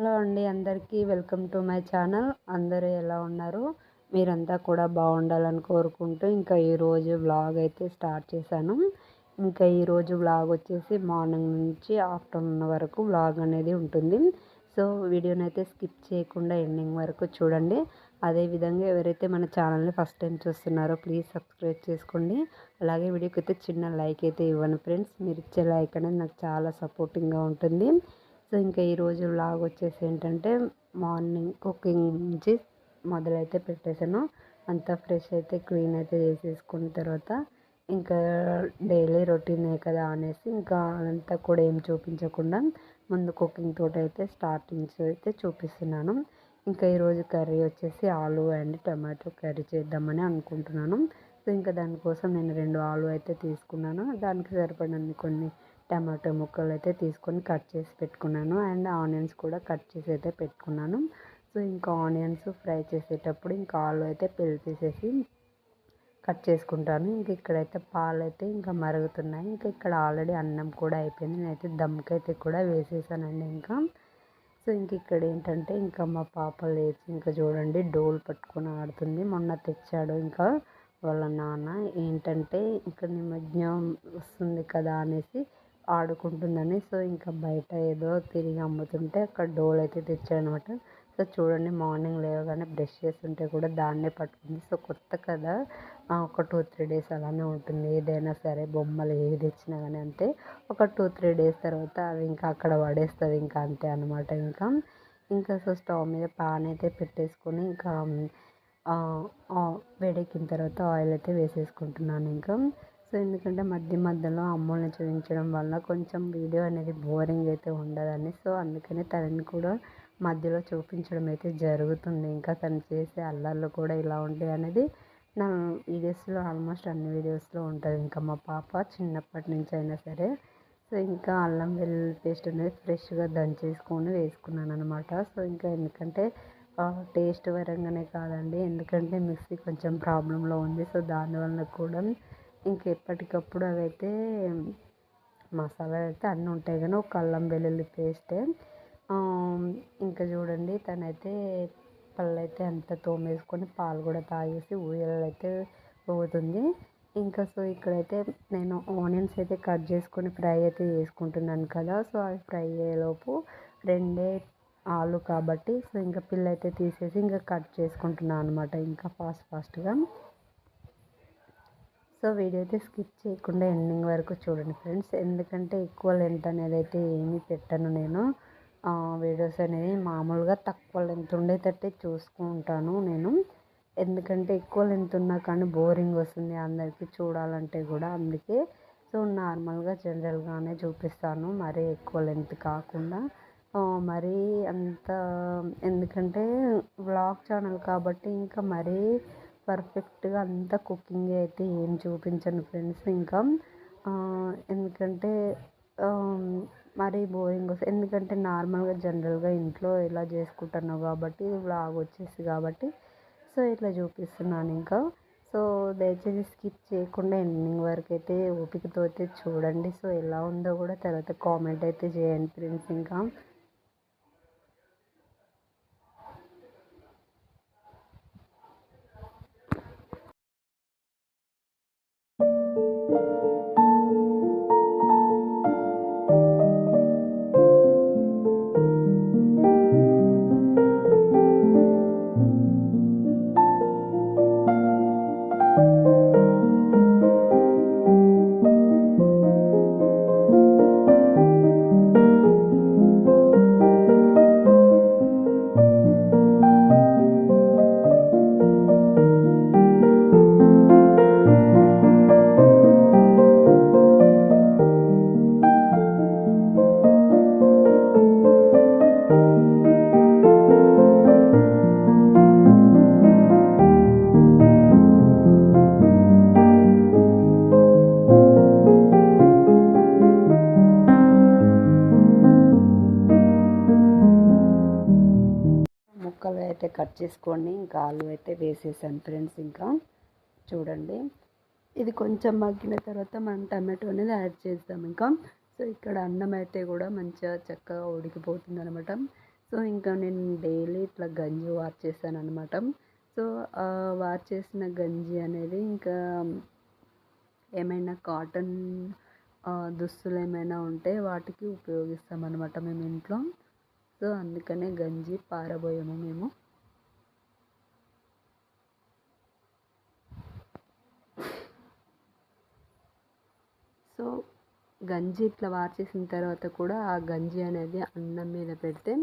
Hello అండి అందరికీ welcome to my channel. అందరూ ఎలా ఉన్నారు? మీరంతా కూడా బాగుండాలని కోరుకుంటూ ఇంకా ఈరోజు వ్లాగ్ అయితే స్టార్ట్ చేశాను. ఇంకా ఈరోజు వ్లాగ్ వచ్చేసి మార్నింగ్ నుంచి ఆఫ్టర్నూన్ వరకు వ్లాగ్ అనేది ఉంటుంది. సో వీడియోని అయితే స్కిప్ చేయకుండా ఎండింగ్ వరకు చూడండి. అదేవిధంగా ఎవరైతే మన ఛానల్ని ఫస్ట్ టైం చూస్తున్నారో ప్లీజ్ సబ్స్క్రైబ్ చేసుకోండి. అలాగే వీడియోకి అయితే చిన్న లైక్ అయితే ఇవ్వండి ఫ్రెండ్స్. మీరు ఇచ్చే లైక్ అనేది నాకు చాలా సపోర్టింగ్గా ఉంటుంది. సో ఇంకా ఈరోజు వ్లాగ్ వచ్చేసి ఏంటంటే మార్నింగ్ కుకింగ్ నుంచి మొదలైతే పెట్టేశాను. అంతా ఫ్రెష్ అయితే క్లీన్ అయితే చేసేసుకున్న తర్వాత ఇంకా డైలీ రొటీనే కదా అనేసి ఇంకా అంతా కూడా ఏం చూపించకుండా ముందు కుకింగ్ తోటి అయితే స్టార్టింగ్స్ అయితే చూపిస్తున్నాను. ఇంకా ఈరోజు కర్రీ వచ్చేసి ఆలు అండ్ టమాటో కర్రీ చేద్దామని అనుకుంటున్నాను. సో ఇంకా దానికోసం నేను 2 ఆలు అయితే తీసుకున్నాను. దానికి సరిపడినన్ని కొన్ని టమాటో ముక్కలు అయితే తీసుకొని కట్ చేసి పెట్టుకున్నాను. అండ్ ఆనియన్స్ కూడా కట్ చేసి అయితే పెట్టుకున్నాను. సో ఇంకా ఆనియన్స్ ఫ్రై చేసేటప్పుడు ఇంకా ఆలు అయితే పెళ్లి తీసేసి కట్ చేసుకుంటాను. ఇంక ఇక్కడైతే పాలు అయితే ఇంకా మరుగుతున్నాయి. ఇంకా ఇక్కడ ఆల్రెడీ అన్నం కూడా అయిపోయింది. నేనైతే దమ్కైతే కూడా వేసేసానండి ఇంకా. సో ఇంక ఇక్కడ ఏంటంటే ఇంకా మా పాప లేచి ఇంకా చూడండి డోల్ పట్టుకొని ఆడుతుంది. మొన్న తెచ్చాడు ఇంకా వాళ్ళ నాన్న. ఏంటంటే ఇక్కడ నిమజ్జనం వస్తుంది కదా అనేసి ఆడుకుంటుందని. సో ఇంకా బయట ఏదో తిరిగి అమ్ముతుంటే అక్కడ డోల్ అయితే తెచ్చాడనమాట. సో చూడండి మార్నింగ్ లేవగానే బ్రష్ చేస్తుంటే కూడా దాన్నే పట్టుకుంది. సో కొత్త కదా, ఒక 2-3 డేస్ అలానే ఉంటుంది. ఏదైనా సరే బొమ్మలు ఏవి తెచ్చినా కానీ అంతే. ఒక 2-3 డేస్ తర్వాత అవి ఇంకా అక్కడ పడేస్తుంది ఇంకా అంతే అనమాట. ఇంకా సో స్టవ్ మీద పాన్ అయితే పెట్టేసుకొని ఇంకా వేడెక్కిన తర్వాత ఆయిల్ అయితే వేసేసుకుంటున్నాను ఇంకా. సో ఎందుకంటే మధ్య మధ్యలో అమ్మల్ని చూపించడం వల్ల కొంచెం వీడియో అనేది బోరింగ్ అయితే ఉండదని. సో అందుకని తనని కూడా మధ్యలో చూపించడం అయితే జరుగుతుంది. ఇంకా తను చేసే అల్లర్లు కూడా ఇలా ఉంటాయి అనేది నా వీడియోస్లో ఆల్మోస్ట్ అన్ని వీడియోస్లో ఉంటుంది. ఇంకా మా పాప చిన్నప్పటి నుంచి అయినా సరే. సో ఇంకా అల్లం వెల్లుల్లి పేస్ట్ అనేది ఫ్రెష్గా దంచేసుకొని వేసుకున్నాను అనమాట. సో ఇంకా ఎందుకంటే టేస్ట్ పరంగానే కాదండి, ఎందుకంటే మిక్సీ కొంచెం ప్రాబ్లంలో ఉంది. సో దానివల్ల కూడా ఇంక ఎప్పటికప్పుడు అవైతే మసాలాలు అయితే అన్నీ ఉంటాయి కానీ ఒక అల్లం వెల్లుల్లి పేస్టే. ఇంకా చూడండి తనైతే పళ్ళు అయితే అంతా తోమేసుకొని పాలు కూడా తాగేసి ఊయలు అయితే పోతుంది. ఇంకా సో ఇక్కడైతే నేను ఆనియన్స్ అయితే కట్ చేసుకొని ఫ్రై అయితే చేసుకుంటున్నాను కదా. సో అవి ఫ్రై అయ్యేలోపు 2 ఆలు కాబట్టి సో ఇంకా పిల్ల అయితే తీసేసి ఇంకా కట్ చేసుకుంటున్నాను అనమాట ఇంకా ఫాస్ట్గా. సో వీడియో అయితే స్కిప్ చేయకుండా ఎండింగ్ వరకు చూడండి ఫ్రెండ్స్. ఎందుకంటే ఎక్కువ లెంత్ అనేది అయితే ఏమీ పెట్టను నేను. వీడియోస్ అనేది మామూలుగా తక్కువ లెంత్ ఉండేటట్టే చూసుకుంటాను నేను. ఎందుకంటే ఎక్కువ లెంత్ ఉన్నా కానీ బోరింగ్ వస్తుంది అందరికీ చూడాలంటే కూడా, అందుకే. సో నార్మల్గా జనరల్గానే చూపిస్తాను, మరీ ఎక్కువ లెంత్ కాకుండా. మరీ అంత, ఎందుకంటే వ్లాగ్ ఛానల్ కాబట్టి ఇంకా మరీ పర్ఫెక్ట్గా అంతా కుకింగ్ అయితే ఏం చూపించను ఫ్రెండ్స్ ఇంకా. ఎందుకంటే మరీ బోరింగ్ వస్తుంది. ఎందుకంటే నార్మల్గా జనరల్గా ఇంట్లో ఇలా చేసుకుంటున్నావు కాబట్టి వ్లాగ్ వచ్చేసి కాబట్టి సో ఇట్లా చూపిస్తున్నాను ఇంకా. సో దయచేసి స్కిప్ చేయకుండా ఎండింగ్ వరకు అయితే ఓపికతో అయితే చూడండి. సో ఎలా ఉందో కూడా తర్వాత కామెంట్ అయితే చేయండి ఫ్రెండ్స్ ఇంకా. ముక్కలు అయితే కట్ చేసుకొని ఇంకా ఆలు అయితే వేసేసాను ఫ్రెండ్స్ ఇంకా. చూడండి ఇది కొంచెం మగ్గిన తర్వాత మనం టమాటో అనేది యాడ్ చేస్తాం ఇంకా. సో ఇక్కడ అన్నం అయితే కూడా మంచిగా చక్కగా ఉడికిపోతుంది అనమాట. సో ఇంకా నేను డైలీ ఇట్లా గంజి వార్ చేశాననమాట. సో వార్ చేసిన గంజి అనేది ఇంకా ఏమైనా కాటన్ దుస్తులు ఏమైనా ఉంటే వాటికి ఉపయోగిస్తామన్నమాట మేము ఇంట్లో. సో అందుకనే గంజి పారబోయము మేము. సో గంజి ఇట్లా వార్ చేసిన తర్వాత కూడా ఆ గంజి అనేది అన్నం మీద పెడితే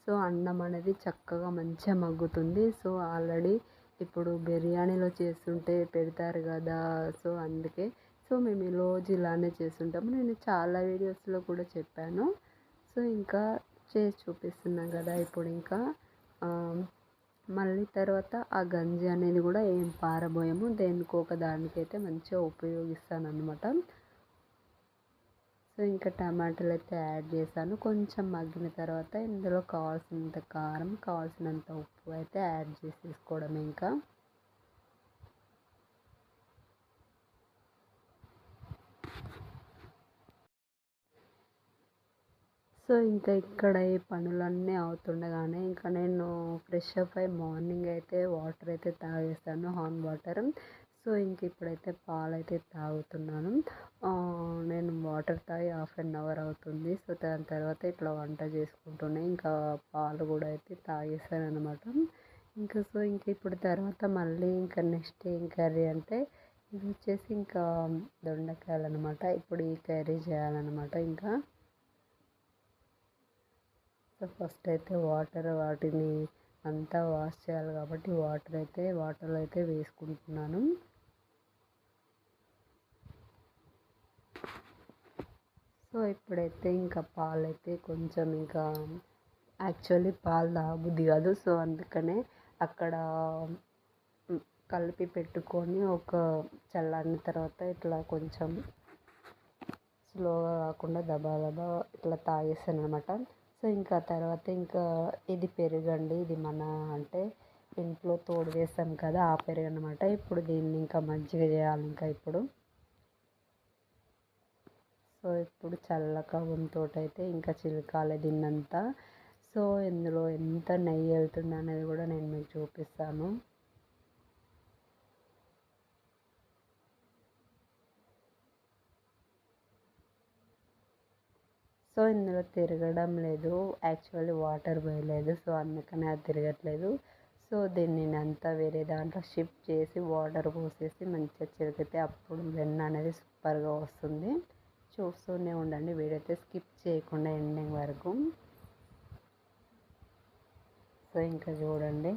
సో అన్నం అనేది చక్కగా మంచిగా మగ్గుతుంది. సో ఆల్రెడీ ఇప్పుడు బిర్యానీలో చేస్తుంటే పెడతారు కదా, సో అందుకే సో మేము రోజు ఇలానే చేస్తుంటాము. నేను చాలా వీడియోస్లో కూడా చెప్పాను. సో ఇంకా చేసి చూపిస్తున్నాను కదా ఇప్పుడు. ఇంకా మళ్ళీ తర్వాత ఆ గంజి అనేది కూడా ఏం పారబోయము, దేనికో ఒక దానికైతే మంచిగా ఉపయోగిస్తాను అనమాట. సో ఇంకా టమాటాలు అయితే యాడ్ చేశాను. కొంచెం మగ్గిన తర్వాత ఇందులో కావాల్సినంత కారం, కావాల్సినంత ఉప్పు అయితే యాడ్ చేసేసుకోవడం ఇంకా. సో ఇంకా ఇక్కడ ఈ పనులన్నీ అవుతుండగానే ఇంకా నేను ఫ్రెష్ అప్ అయ్యి మార్నింగ్ అయితే వాటర్ అయితే తాగేస్తాను, హాట్ వాటర్. సో ఇంక ఇప్పుడైతే పాలైతే తాగుతున్నాను. నేను వాటర్ తాగి 1/2 అవర్ అవుతుంది. సో దాని తర్వాత ఇట్లా వంట చేసుకుంటూనే ఇంకా పాలు కూడా అయితే తాగేసాను అనమాట. ఇంకా సో ఇంక ఇప్పుడు తర్వాత మళ్ళీ ఇంకా నెక్స్ట్ ఏం కర్రీ అంటే ఇది వచ్చేసి ఇంకా దొండకాయలు అనమాట. ఇప్పుడు ఈ కర్రీ చేయాలన్నమాట ఇంకా. సో ఫస్ట్ అయితే వాటిని అంతా వాష్ చేయాలి కాబట్టి వాటర్లో అయితే వేసుకుంటున్నాను. సో ఇప్పుడైతే ఇంకా పాలైతే కొంచెం ఇంకా యాక్చువల్లీ పాలు తాగబుద్ధి కాదు. సో అందుకనే అక్కడ కలిపి పెట్టుకొని ఒక చల్లారిన తర్వాత ఇట్లా కొంచెం స్లోగా కాకుండా దబా దబా ఇట్లా తాగేస్తాను అనమాట. సో ఇంకా తర్వాత ఇంకా ఇది పెరుగండి, ఇది మన అంటే ఇంట్లో తోడు వేస్తాం కదా ఆ పెరుగు అనమాట. ఇప్పుడు దీన్ని ఇంకా మజ్జిగ చేయాలి ఇంకా ఇప్పుడు. సో ఇప్పుడు చల్లకవంతో అయితే ఇంకా చిలకాలి దీన్నంతా. సో ఇందులో ఎంత నెయ్యి వెళ్తుంది అనేది కూడా నేను మీకు చూపిస్తాను. సో ఇందులో తిరగడం లేదు, యాక్చువల్లీ వాటర్ పోయలేదు, సో అందుకని అది తిరగట్లేదు. సో దీన్ని అంతా వేరే దాంట్లో షిఫ్ట్ చేసి వాటర్ పోసేసి మంచిగా చిలికితే అప్పుడు వెన్న అనేది సూపర్గా వస్తుంది. చూస్తూనే ఉండండి, వీడియో అయితే స్కిప్ చేయకుండా ఎండింగ్ వరకు. సో ఇంకా చూడండి.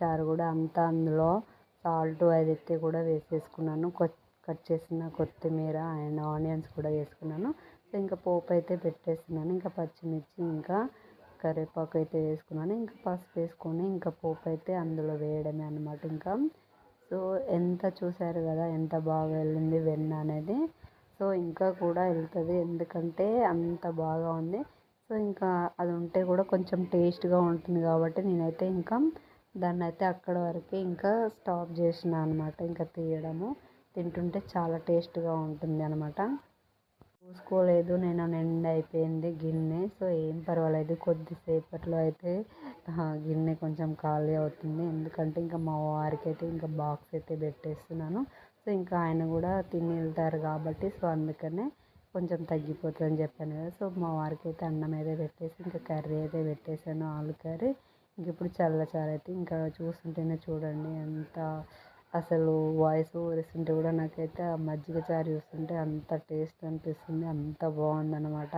చారు కూడా అంతా అందులో సాల్ట్ అది ఎత్తి కూడా వేసేసుకున్నాను. కట్ చేసిన కొత్తిమీర అండ్ ఆనియన్స్ కూడా వేసుకున్నాను. సో ఇంకా పోపు అయితే పెట్టేస్తున్నాను. ఇంకా పచ్చిమిర్చి ఇంకా కరివేపాకు అయితే వేసుకున్నాను. ఇంకా పసుపు వేసుకొని ఇంకా పోపు అయితే అందులో వేయడమే అనమాట. ఇంకా సో ఎంత చూసారు కదా ఎంత బాగా వెళ్ళింది వెన్న అనేది. సో ఇంకా కూడా వెళ్తుంది ఎందుకంటే అంత బాగా ఉంది. సో ఇంకా అది ఉంటే కూడా కొంచెం టేస్ట్గా ఉంటుంది కాబట్టి నేనైతే ఇంకా దాన్ని అయితే అక్కడ వరకే ఇంకా స్టాప్ చేసిన అనమాట. ఇంకా తీయడము తింటుంటే చాలా టేస్ట్గా ఉంటుంది అనమాట. చూసుకోలేదు నేను, నిండా అయిపోయింది గిన్నె. సో ఏం పర్వాలేదు, కొద్దిసేపట్లో అయితే గిన్నె కొంచెం ఖాళీ అవుతుంది. ఎందుకంటే ఇంకా మా వారికి అయితే ఇంకా బాక్స్ అయితే పెట్టేస్తున్నాను. సో ఇంకా ఆయన కూడా తిని వెళ్తారు కాబట్టి సో అందుకనే కొంచెం తగ్గిపోతుందని చెప్పాను కదా. సో మా వారికి అయితే అన్నం అయితే పెట్టేసి ఇంకా కర్రీ అయితే పెట్టేశాను, ఆలు కర్రీ. ఇంక ఇప్పుడు చల్లచారు అయితే ఇంకా చూస్తుంటేనే చూడండి ఎంత అసలు వాయిస్ ఓవర్ కూడా నాకైతే ఆ మజ్జిగ చారు చూస్తుంటే అంత టేస్ట్ అనిపిస్తుంది, అంత బాగుందన్నమాట.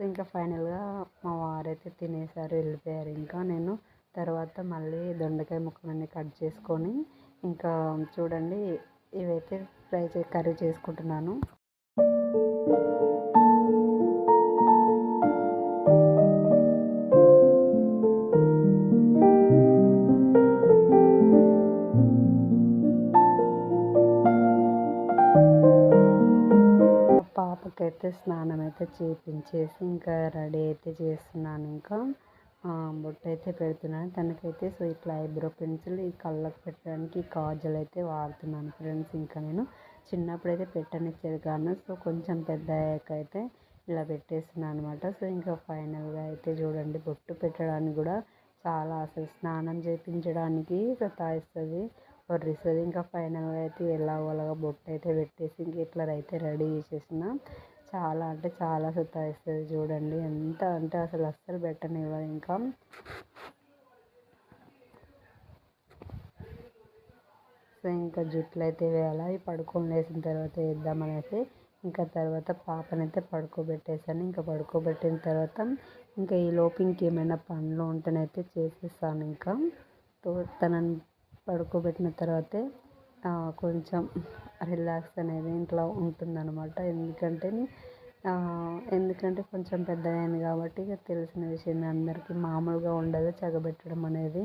ఇంకా ఫైనల్గా మా వారైతే తినేసారు, వెళ్ళిపోయారు. ఇంకా నేను తర్వాత మళ్ళీ దొండకాయ ముక్కలన్నీ కట్ చేసుకొని ఇంకా చూడండి ఇవైతే కర్రీ చేసుకుంటున్నాను. పాపకైతే స్నానం అయితే చేపించేసి ఇంకా రెడీ అయితే చేస్తున్నాను. ఇంకా బొట్టు అయితే పెడుతున్నాను తనకైతే. సో ఇట్లా ఐబ్రో పెన్సిల్ ఈ కళ్ళకు పెట్టడానికి కాజల్ అయితే వాడుతున్నాను ఫ్రెండ్స్. ఇంకా నేను చిన్నప్పుడైతే పెట్టనిచ్చేది కాను. సో కొంచెం పెద్ద అయ్యాక అయితే ఇలా పెట్టేస్తున్నాను అనమాట. సో ఇంకా ఫైనల్గా అయితే చూడండి బొట్టు పెట్టడానికి కూడా చాలా అసలు స్నానం చేయించడానికి సతాయిస్తుంది, వర్రిస్తుంది. ఇంకా ఫైనల్గా అయితే ఎలాగోలాగా బొట్టు అయితే పెట్టేసి ఇంక ఇట్లా అయితే రెడీ చేసేసిన. చాలా అంటే చాలా సతాయిస్తుంది చూడండి, ఎంత అంటే అసలు అస్సలు పెట్టనివ్వదు. ఇంకా సో ఇంకా జుట్లు అయితే వేయాలి, అవి పడుకొని లేచిన తర్వాత వేద్దామనేసి ఇంకా తర్వాత పాపనైతే పడుకోబెట్టేసాను. ఇంకా పడుకోబెట్టిన తర్వాత ఇంకా ఈ లోపు ఇంకేమైనా పనులు ఉంటేనైతే చేసేస్తాను. ఇంకా తనని పడుకోబెట్టిన తర్వాతే కొంచెం రిలాక్స్ అనేది ఇంట్లో ఉంటుందన్నమాట. ఎందుకంటే కొంచెం పెద్దగా అయింది కాబట్టి ఇక తెలిసిన విషయమే అందరికీ, మామూలుగా ఉండదు చక్కబెట్టడం అనేది.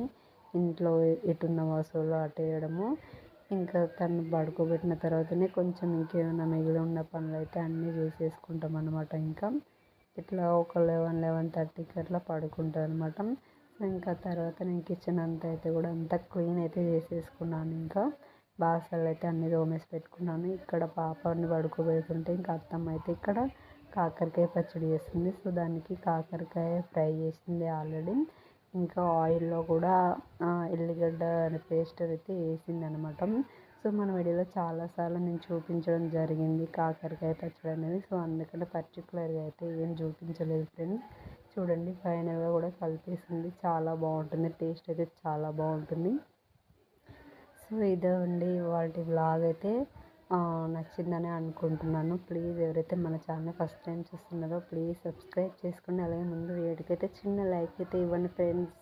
ఇంట్లో ఎటున్న వస్తువులు అటు వేయడము. ఇంకా తను పడుకోబెట్టిన తర్వాతనే కొంచెం ఇంకేమైనా మిగిలి ఉన్న పనులు అయితే అన్నీ చేసేసుకుంటాం అనమాట. ఇంకా ఇట్లా ఒక 11:30కి అట్లా పడుకుంటాను అనమాట. ఇంకా తర్వాత నేను కిచెన్ అంతా అయితే కూడా అంతా క్లీన్ అయితే చేసేసుకున్నాను. ఇంకా బాసనలు అయితే అన్నీ తోమేసి పెట్టుకున్నాను. ఇక్కడ పాపని పడుకోబెడుతుంటే ఇంకా అత్తమ్మ అయితే ఇక్కడ కాకరకాయ పచ్చడి చేస్తుంది. సో దానికి కాకరకాయ ఫ్రై చేసింది ఆల్రెడీ. ఇంకా ఆయిల్లో కూడా ఎల్లిగడ్డ పేస్ట్ అయితే వేసింది అనమాట. సో మన వీడియోలో చాలాసార్లు నేను చూపించడం జరిగింది కాకరకాయ పచ్చడి అనేది. సో అందుకని పర్టికులర్గా అయితే ఏం చూపించలేదు ఫ్రెండ్స్. చూడండి ఫైనల్గా కూడా కలిపేసింది, చాలా బాగుంటుంది, టేస్ట్ అయితే చాలా బాగుంటుంది. సో ఇదే అండి వాటి వ్లాగ్ అయితే నచ్చిందని అనుకుంటున్నాను. ప్లీజ్ ఎవరైతే మన ఛానల్ ఫస్ట్ టైం చూస్తున్నారో ప్లీజ్ సబ్స్క్రైబ్ చేసుకోండి. అలాగే ముందు వీడియోకైతే చిన్న లైక్ అయితే ఇవ్వండి ఫ్రెండ్స్.